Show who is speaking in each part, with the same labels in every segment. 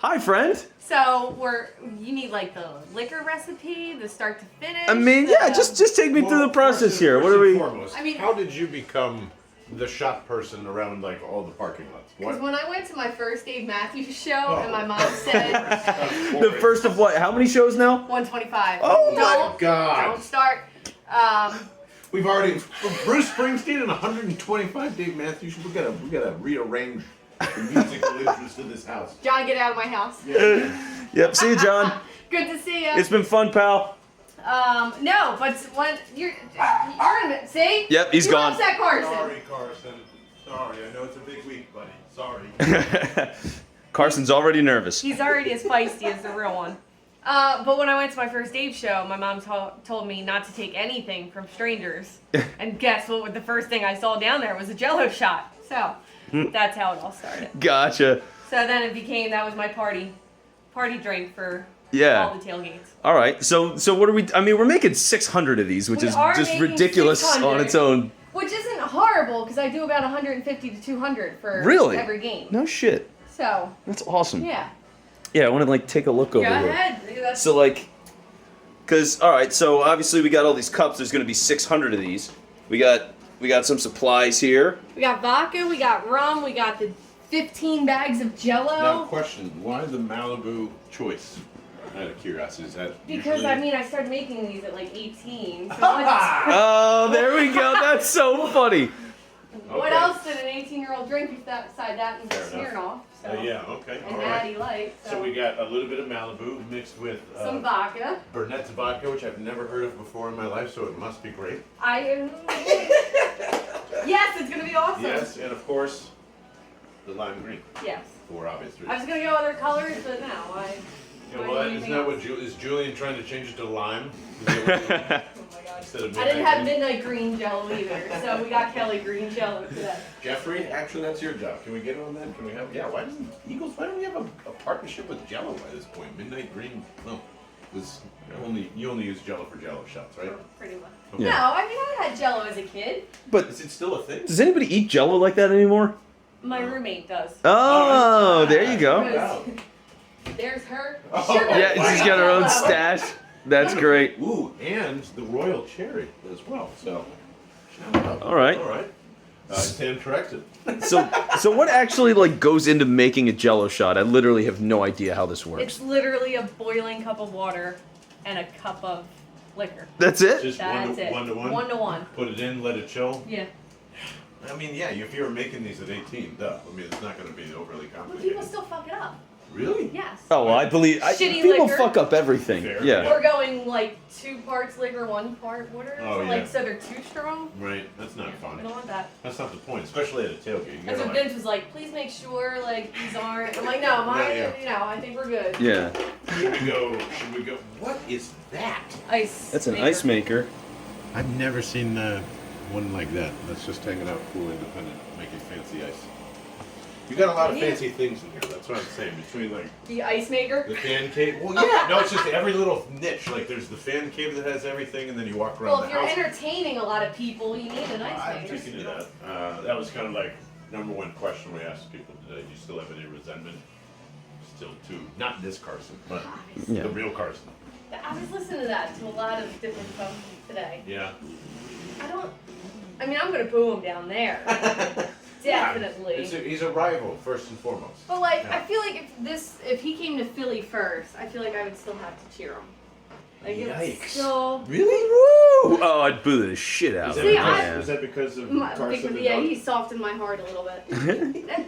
Speaker 1: Hi, friend.
Speaker 2: So you need like the liquor recipe, the start to finish.
Speaker 1: I mean, yeah, just take me through the process here. What are we?
Speaker 3: Foremost, I mean, how did you become the shop person around like all the parking lots?
Speaker 2: Because when I went to my first Dave Matthews show, and my mom said
Speaker 1: The first of what? How many shows now?
Speaker 2: 125.
Speaker 1: Oh
Speaker 3: my God!
Speaker 2: Don't start.
Speaker 3: We've already Bruce Springsteen and 125 Dave Matthews. We gotta rearrange the musical interest in this house.
Speaker 2: John, get out of my house.
Speaker 3: Yeah.
Speaker 1: Yep. See you, John.
Speaker 2: Good to see you.
Speaker 1: It's been fun, pal.
Speaker 2: No, but when you're in it. See?
Speaker 1: Yep, he's
Speaker 2: you
Speaker 1: gone.
Speaker 2: Upset Carson.
Speaker 3: Sorry, Carson. Sorry, I know it's a big week, buddy. Sorry.
Speaker 1: Carson's already nervous.
Speaker 2: He's already as feisty as the real one. But when I went to my first Dave show, my mom told me not to take anything from strangers. And guess what? The first thing I saw down there was a Jell-O shot. So that's how it all started.
Speaker 1: Gotcha.
Speaker 2: So then it became that was my party drink for all the tailgates.
Speaker 1: All right. So what are we? I mean, we're making 600 of these, which is just ridiculous
Speaker 2: 600,
Speaker 1: on its own.
Speaker 2: Which isn't horrible because I do about 150 to 200 for every game.
Speaker 1: No shit.
Speaker 2: So
Speaker 1: that's awesome.
Speaker 2: Yeah.
Speaker 1: Yeah, I want to like take a look over here.
Speaker 2: Go ahead.
Speaker 1: So like, cause all right. So obviously we got all these cups. There's gonna be 600 of these. We got some supplies here.
Speaker 2: We got vodka. We got rum. We got the 15 bags of Jell-O.
Speaker 3: Now, question: why the Malibu choice? Out of curiosity, is that
Speaker 2: because I mean I started making these at like 18. So
Speaker 1: oh, there we go. That's so funny.
Speaker 2: What else did an 18-year-old drink beside that and Smirnoff? So.
Speaker 3: Yeah, okay.
Speaker 2: And Natty Light.
Speaker 3: So we got a little bit of Malibu mixed with
Speaker 2: some vodka.
Speaker 3: Burnett's vodka, which I've never heard of before in my life, so it must be great.
Speaker 2: Yes, it's gonna be awesome.
Speaker 3: Yes, and of course, the lime green.
Speaker 2: Yes.
Speaker 3: For obvious reasons.
Speaker 2: I was gonna go other colors, but no,
Speaker 3: isn't that what is Julian trying to change it to lime?
Speaker 2: Oh my god. I didn't have midnight green Jell-O either, so we got Kelly green Jell-O today.
Speaker 3: Jeffrey, actually that's your job. Can we get on that? Can we have why doesn't Eagles, why don't we have a partnership with Jell-O by this point? Midnight green, no. You only use Jell-O for Jell-O shots, right?
Speaker 2: Pretty much.
Speaker 3: Okay.
Speaker 2: No, I mean I had Jell-O as a kid.
Speaker 1: But
Speaker 3: is it still a thing?
Speaker 1: Does anybody eat Jell-O like that anymore?
Speaker 2: My roommate does.
Speaker 1: Oh, there you go.
Speaker 3: Wow.
Speaker 2: There's her.
Speaker 1: Yeah, she's got her own stash. That's great.
Speaker 3: Ooh, and the royal cherry as well. So,
Speaker 1: all right.
Speaker 3: All right. Stand corrected.
Speaker 1: So what actually like goes into making a Jell-O shot? I literally have no idea how this works.
Speaker 2: It's literally a boiling cup of water and a cup of liquor.
Speaker 1: That's it?
Speaker 3: Just
Speaker 2: That's it.
Speaker 3: 1 to 1?
Speaker 2: 1 to 1.
Speaker 3: Put it in, let it chill?
Speaker 2: Yeah.
Speaker 3: I mean, yeah, if you were making these at 18, duh. I mean, it's not going to be overly
Speaker 2: But
Speaker 3: complicated.
Speaker 2: people still fuck it up.
Speaker 3: Really?
Speaker 2: Yes.
Speaker 1: Oh, well, I believe
Speaker 2: Shitty
Speaker 1: people
Speaker 2: liquor.
Speaker 1: fuck up everything.
Speaker 3: Fair.
Speaker 1: Yeah.
Speaker 2: We're going like 2 parts liquor, 1 part water.
Speaker 3: Oh,
Speaker 2: so,
Speaker 3: yeah.
Speaker 2: like, so they're too strong.
Speaker 3: Right. That's not
Speaker 2: We
Speaker 3: fun.
Speaker 2: don't want that.
Speaker 3: That's not the point, especially at a tailgate. You
Speaker 2: And
Speaker 3: gotta,
Speaker 2: so
Speaker 3: like,
Speaker 2: Vince was like, please make sure like these aren't. I'm like, no, mine.
Speaker 3: Yeah.
Speaker 2: You know, I think we're good.
Speaker 1: Yeah.
Speaker 3: Should we go? What is that?
Speaker 2: Ice.
Speaker 1: That's an
Speaker 2: maker.
Speaker 1: ice maker.
Speaker 3: I've never seen one like that. That's just hanging out cool, independent, making fancy ice. You got a lot of fancy things in here. That's what I'm saying. Between like
Speaker 2: The ice maker.
Speaker 3: the fan cave. Well, yeah. No, it's just every little niche. Like there's the fan cave that has everything, and then you walk around
Speaker 2: Well,
Speaker 3: the
Speaker 2: if you're
Speaker 3: house.
Speaker 2: entertaining a lot of people, you need an ice
Speaker 3: I'm
Speaker 2: maker.
Speaker 3: thinking of that. That was kind of like #1 question we asked people today. Do you still have any resentment? Still too. Not this Carson, but
Speaker 1: Yeah.
Speaker 3: the real Carson.
Speaker 2: I was listening to that to a lot of different folks today.
Speaker 3: Yeah.
Speaker 2: I mean, I'm gonna boo him down there. Definitely.
Speaker 3: He's a rival first and foremost.
Speaker 2: But like,
Speaker 3: Yeah.
Speaker 2: I feel like if he came to Philly first, I feel like I would still have to cheer him. Like
Speaker 3: Yikes.
Speaker 2: it's still.
Speaker 3: Really?
Speaker 1: Woo! Oh, I'd boo the shit out of
Speaker 2: See,
Speaker 1: him.
Speaker 3: Is that because of
Speaker 2: My,
Speaker 3: Carson?
Speaker 2: yeah, he softened my heart a little bit.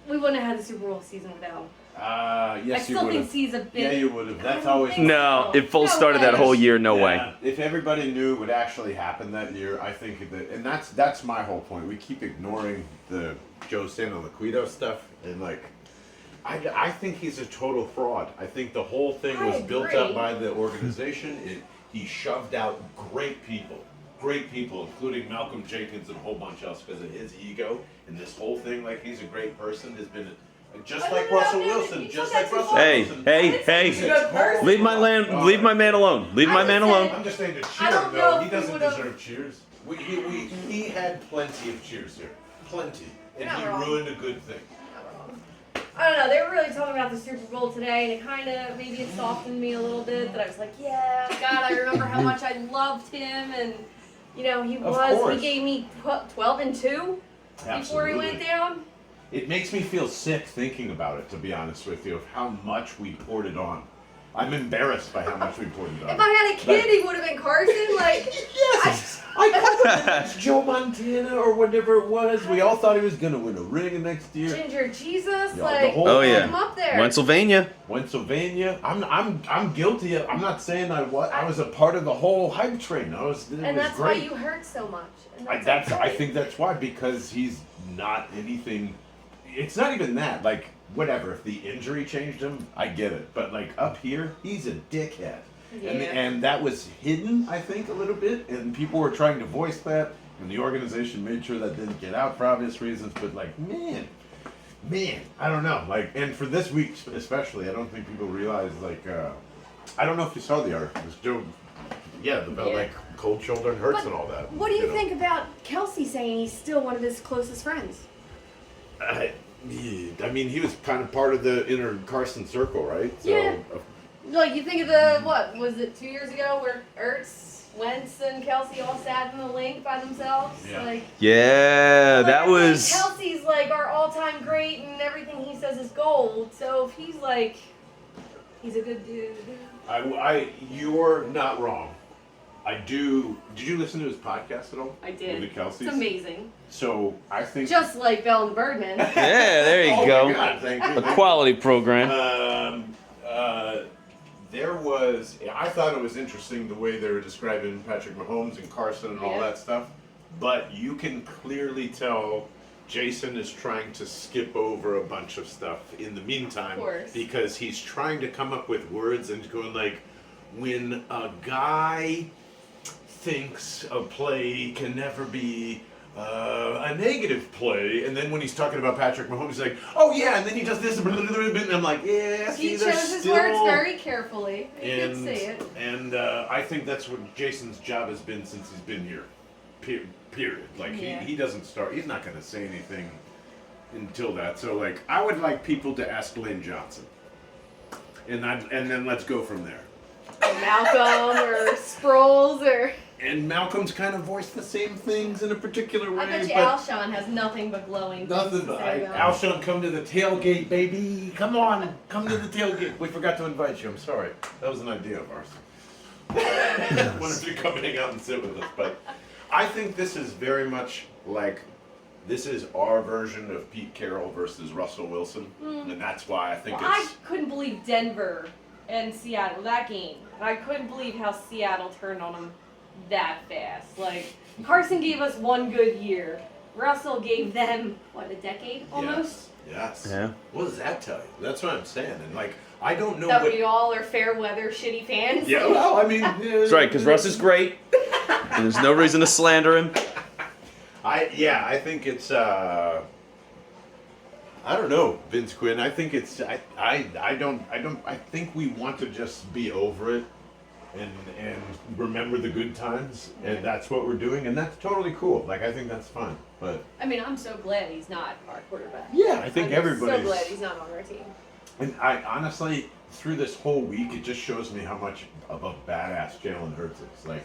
Speaker 2: We wouldn't have had the Super Bowl season without him.
Speaker 3: Yes,
Speaker 2: I
Speaker 3: you
Speaker 2: still
Speaker 3: would
Speaker 2: think
Speaker 3: have.
Speaker 2: he's a bit.
Speaker 3: Yeah, you would have. That's
Speaker 2: I don't
Speaker 3: always.
Speaker 2: think
Speaker 1: No,
Speaker 2: so.
Speaker 1: it full
Speaker 2: No
Speaker 1: started
Speaker 2: way.
Speaker 1: that whole year. No way.
Speaker 3: Yeah, if everybody knew what actually happened that year, I think that, and that's my whole point. We keep ignoring the Joe Santoliquito stuff, and like, I think he's a total fraud. I think the whole thing
Speaker 2: I
Speaker 3: was built up
Speaker 2: agree.
Speaker 3: by the organization. He shoved out great people, including Malcolm Jenkins and a whole bunch else because of his ego. And this whole thing, like he's a great person, has been just like Russell Wilson. Just like Russell Wilson.
Speaker 1: Hey! Leave my man alone. Leave my man alone.
Speaker 3: I'm just saying to
Speaker 2: I
Speaker 3: cheer
Speaker 2: don't
Speaker 3: him
Speaker 2: know
Speaker 3: though.
Speaker 2: if
Speaker 3: He
Speaker 2: we
Speaker 3: doesn't
Speaker 2: would've-
Speaker 3: deserve cheers. He had plenty of cheers here. Plenty. And
Speaker 2: You're
Speaker 3: he
Speaker 2: not wrong.
Speaker 3: ruined a good thing.
Speaker 2: I don't know. They were really talking about the Super Bowl today, and it kind of maybe it softened me a little bit. That I was like, yeah, God, I remember how much I loved him, and he
Speaker 3: course.
Speaker 2: he gave me 12-2 before he went down.
Speaker 3: It makes me feel sick thinking about it, to be honest with you, of how much we poured it on. I'm embarrassed by how much we poured it on.
Speaker 2: If I had a kid, he would have been Carson. Like,
Speaker 3: yes, I called him next Joe Montana or whatever it was. We all thought he was gonna win a ring next year.
Speaker 2: Ginger Jesus,
Speaker 3: Yeah,
Speaker 2: like,
Speaker 1: Oh, yeah.
Speaker 2: him up there.
Speaker 1: Pennsylvania.
Speaker 3: I'm guilty of. I'm not saying I was a part of the whole hype train. It was
Speaker 2: that's
Speaker 3: great.
Speaker 2: why you hurt so much. And
Speaker 3: I think that's why, because he's not anything. It's not even that. Like, whatever. If the injury changed him, I get it. But like up here, he's a dickhead.
Speaker 2: Yeah.
Speaker 3: And that was hidden, I think, a little bit, and people were trying to voice that, and the organization made sure that didn't get out for obvious reasons. But like, man, I don't know. Like, and for this week especially, I don't think people realize. Like, I don't know if you saw the article. It was Joe. Yeah, about like cold shoulder and hurts and all that.
Speaker 2: What do you think about Kelsey saying he's still one of his closest friends?
Speaker 3: I mean, he was kind of part of the inner Carson circle, right? So,
Speaker 2: Yeah. Like, you think of the, what, was it 2 years ago where Ertz, Wentz, and Kelsey all sat in the Linc by themselves?
Speaker 3: Yeah.
Speaker 2: Like,
Speaker 1: Yeah, that was.
Speaker 2: Kelsey's like our all-time great, and everything he says is gold. So if he's like, he's a good dude.
Speaker 3: You're not wrong. I do. Did you listen to his podcast at all?
Speaker 2: I did.
Speaker 3: With the Kelseys?
Speaker 2: It's amazing.
Speaker 3: So I think.
Speaker 2: Just like Bell and Birdmen.
Speaker 1: Yeah, there you
Speaker 3: Oh
Speaker 1: go.
Speaker 3: my God, thank you.
Speaker 1: A quality program.
Speaker 3: There was. I thought it was interesting the way they were describing Patrick Mahomes and Carson and all
Speaker 2: Yeah.
Speaker 3: that stuff. But you can clearly tell Jason is trying to skip over a bunch of stuff in the meantime,
Speaker 2: Of course.
Speaker 3: because he's trying to come up with words and going like, when a guy thinks a play can never be a negative play, and then when he's talking about Patrick Mahomes, he's like, oh yeah, and then he does this, and I'm like, yeah,
Speaker 2: He
Speaker 3: see, there's
Speaker 2: chose his
Speaker 3: still...
Speaker 2: words very carefully. He did
Speaker 3: and,
Speaker 2: say it.
Speaker 3: And I think that's what Jason's job has been since he's been here. Period. Like,
Speaker 2: Yeah.
Speaker 3: he doesn't start, he's not going to say anything until that. So, like, I would like people to ask Lynn Johnson. And then let's go from there.
Speaker 2: Or Malcolm or Sproles or...
Speaker 3: And Malcolm's kind of voiced the same things in a particular way.
Speaker 2: I bet you
Speaker 3: but
Speaker 2: Alshon has nothing but glowing
Speaker 3: nothing
Speaker 2: things to
Speaker 3: but
Speaker 2: say about him.
Speaker 3: Alshon, come to the tailgate, baby. Come on, come to the tailgate. We forgot to invite you. I'm sorry. That was an idea of ours. I wanted you to come hang out and sit with us, but I think this is very much like this is our version of Pete Carroll versus Russell Wilson, and that's why I think
Speaker 2: I
Speaker 3: it's.
Speaker 2: couldn't believe Denver and Seattle, that game. I couldn't believe how Seattle turned on them that fast. Like, Carson gave us one good year. Russell gave them, what, a decade almost?
Speaker 3: Yes.
Speaker 1: Yeah.
Speaker 3: What does that tell you? That's what I'm saying, and like I don't know
Speaker 2: That
Speaker 3: what.
Speaker 2: we all are fair weather shitty fans.
Speaker 3: Yeah, well, I mean.
Speaker 1: That's right, because Russ is great. And there's no reason to slander him.
Speaker 3: I think it's I don't know, Vince Quinn. I think it's I think we want to just be over it and remember the good times, and that's what we're doing, and that's totally cool. Like, I think that's fun. But
Speaker 2: I mean, I'm so glad he's not our quarterback.
Speaker 3: yeah, I think
Speaker 2: I'm
Speaker 3: everybody's
Speaker 2: so glad he's not on our team.
Speaker 3: And I honestly, through this whole week, it just shows me how much of a badass Jalen Hurts is. Like,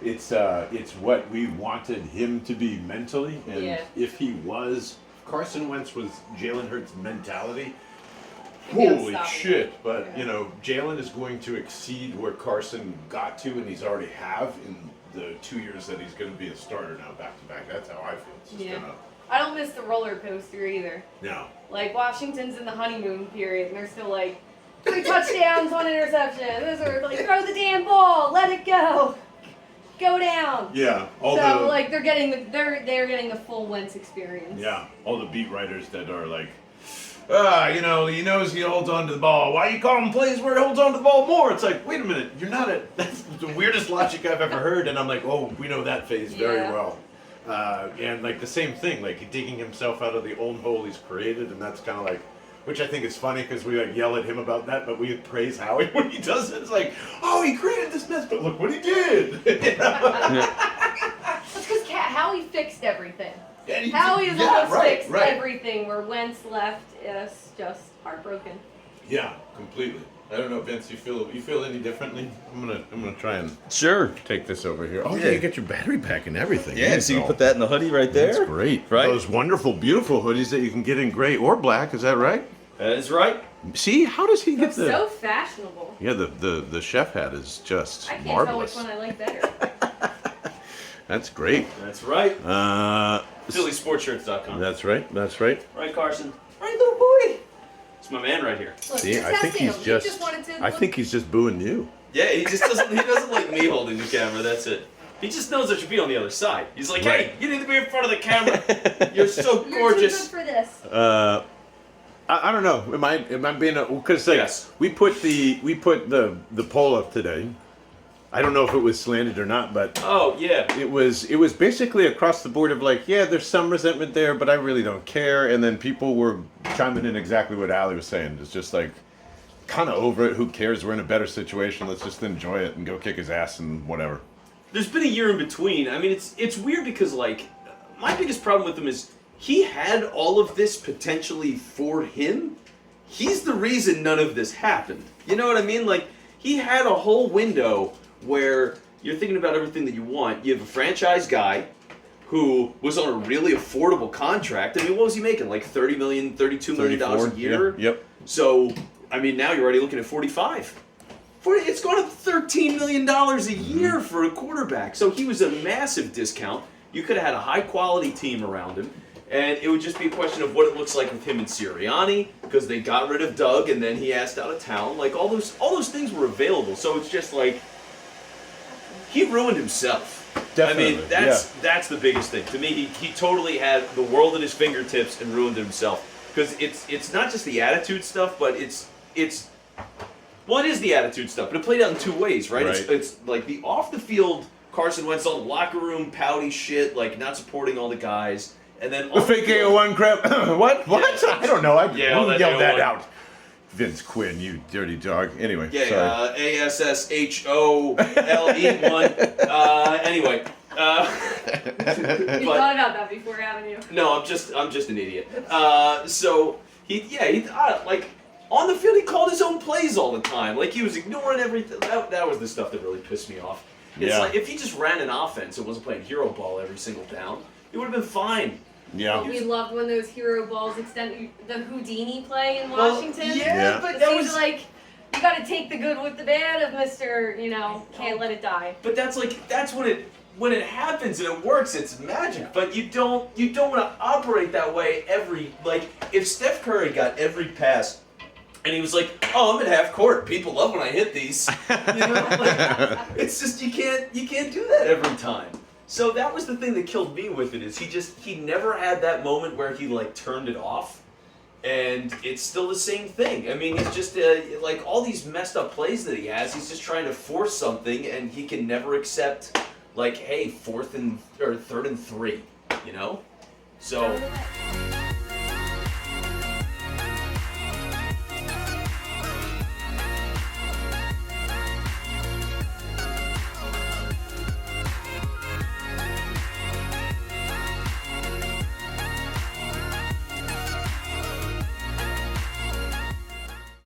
Speaker 3: it's what we wanted him to be mentally, and
Speaker 2: Yeah.
Speaker 3: if he was, if Carson Wentz was Jalen Hurts' mentality,
Speaker 2: He'd be
Speaker 3: holy
Speaker 2: unstoppable.
Speaker 3: shit! But
Speaker 2: Yeah.
Speaker 3: you know, Jalen is going to exceed where Carson got to, and he's already have in the 2 years that he's going to be a starter now, back to back. That's how I feel. It's just
Speaker 2: Yeah.
Speaker 3: gonna
Speaker 2: I don't miss the roller coaster either.
Speaker 3: no.
Speaker 2: Like, Washington's in the honeymoon period, and they're still like, 3 touchdowns, 1 interception. Those are like, throw the damn ball, let it go, go down.
Speaker 3: Yeah.
Speaker 2: So like they're getting the full Wentz experience.
Speaker 3: Yeah, all the beat writers that are like, you know, he knows he holds on to the ball. Why you call him plays where he holds on to the ball more? It's like, wait a minute, you're not that's the weirdest logic I've ever heard. And I'm like, oh, we know that phase very
Speaker 2: Yeah.
Speaker 3: well. And like the same thing, like digging himself out of the own hole he's created, and that's kind of like, which I think is funny because we like yell at him about that, but we praise Howie when he does it. It's like, oh, he created this mess, but look what he did. You know?
Speaker 2: That's because Howie fixed everything. Howie has almost fixed everything. Where Wentz left us just heartbroken.
Speaker 3: Yeah, completely. I don't know, Vince. You feel any differently? I'm gonna try and take this over here. Oh yeah, you got your battery pack and everything.
Speaker 1: Yeah, so you put that in the hoodie right there.
Speaker 3: That's great.
Speaker 1: Right?
Speaker 3: Those wonderful, beautiful hoodies that you can get in gray or black. Is that right?
Speaker 1: That is right.
Speaker 3: See, how does he get the?
Speaker 2: So fashionable.
Speaker 3: Yeah, the chef hat is just
Speaker 2: I can't
Speaker 3: marvelous.
Speaker 2: tell which one I like better.
Speaker 3: That's great.
Speaker 1: That's right. PhillySportsShirts.com.
Speaker 3: That's right. That's right.
Speaker 1: Right, Carson. Right, little boy. It's my man right here.
Speaker 2: Look,
Speaker 3: See, I think he's just. I think he's just booing you.
Speaker 1: Yeah, he just doesn't. He doesn't like me holding the camera. That's it. He just knows I should be on the other side. He's like, hey, you need to be in front of the camera. You're so gorgeous.
Speaker 2: You're too good for this.
Speaker 3: I don't know. Am I being because like
Speaker 1: Yes.
Speaker 3: we put the poll up today. I don't know if it was slanted or not, but
Speaker 1: Oh yeah.
Speaker 3: it was basically across the board of like, yeah, there's some resentment there, but I really don't care. And then people were chiming in exactly what Allie was saying. It's just like, kind of over it. Who cares? We're in a better situation. Let's just enjoy it and go kick his ass and whatever.
Speaker 1: There's been a year in between. I mean, it's weird because like my biggest problem with him is he had all of this potentially for him. He's the reason none of this happened. You know what I mean? Like he had a whole window where you're thinking about everything that you want. You have a franchise guy who was on a really affordable contract. I mean, what was he making? Like $30 million, $32 million a year?
Speaker 3: Yeah, yep.
Speaker 1: So, I mean, now you're already looking at 45. It's gone up $13 million a year for a quarterback. So he was a massive discount. You could have had a high-quality team around him. And it would just be a question of what it looks like with him and Sirianni, because they got rid of Doug and then he asked out of town. Like, all those things were available. So it's just like, he ruined himself.
Speaker 3: Definitely.
Speaker 1: I mean, that's the biggest thing. To me, he totally had the world at his fingertips and ruined himself. Because it's not just the attitude stuff, but it's well, it is the attitude stuff, but it played out in two ways, right? It's like the off the field Carson Wentz, all the locker room pouty shit, like not supporting all the guys, and then
Speaker 3: The fake AO1 crap. What?
Speaker 1: Yeah.
Speaker 3: I don't know. I
Speaker 1: Yeah,
Speaker 3: yelled that
Speaker 1: AO1.
Speaker 3: out. Vince Quinn, you dirty dog. Anyway,
Speaker 1: Yeah,
Speaker 3: sorry.
Speaker 1: ASSHOLE1. Anyway.
Speaker 2: You thought about that before, haven't you?
Speaker 1: No, I'm just an idiot. So he like on the field he called his own plays all the time. Like he was ignoring everything. That was the stuff that really pissed me off. It's like if he just ran an offense and wasn't playing hero ball every single down, it would have been fine.
Speaker 3: Yeah.
Speaker 2: We loved when those hero balls extended the Houdini play in Washington.
Speaker 1: Yeah, but
Speaker 2: It
Speaker 1: that
Speaker 2: seems
Speaker 1: was
Speaker 2: like you got to take the good with the bad of Mr. Can't let it die.
Speaker 1: But that's when it happens and it works, it's magic. But you don't want to operate that way if Steph Curry got every pass and he was like, "Oh, I'm at half court. People love when I hit these." It's just you can't do that every time. So that was the thing that killed me with it is he never had that moment where he turned it off. And it's still the same thing. I mean, he's just all these messed up plays that he has. He's just trying to force something, and he can never accept hey, 3rd and 3, So.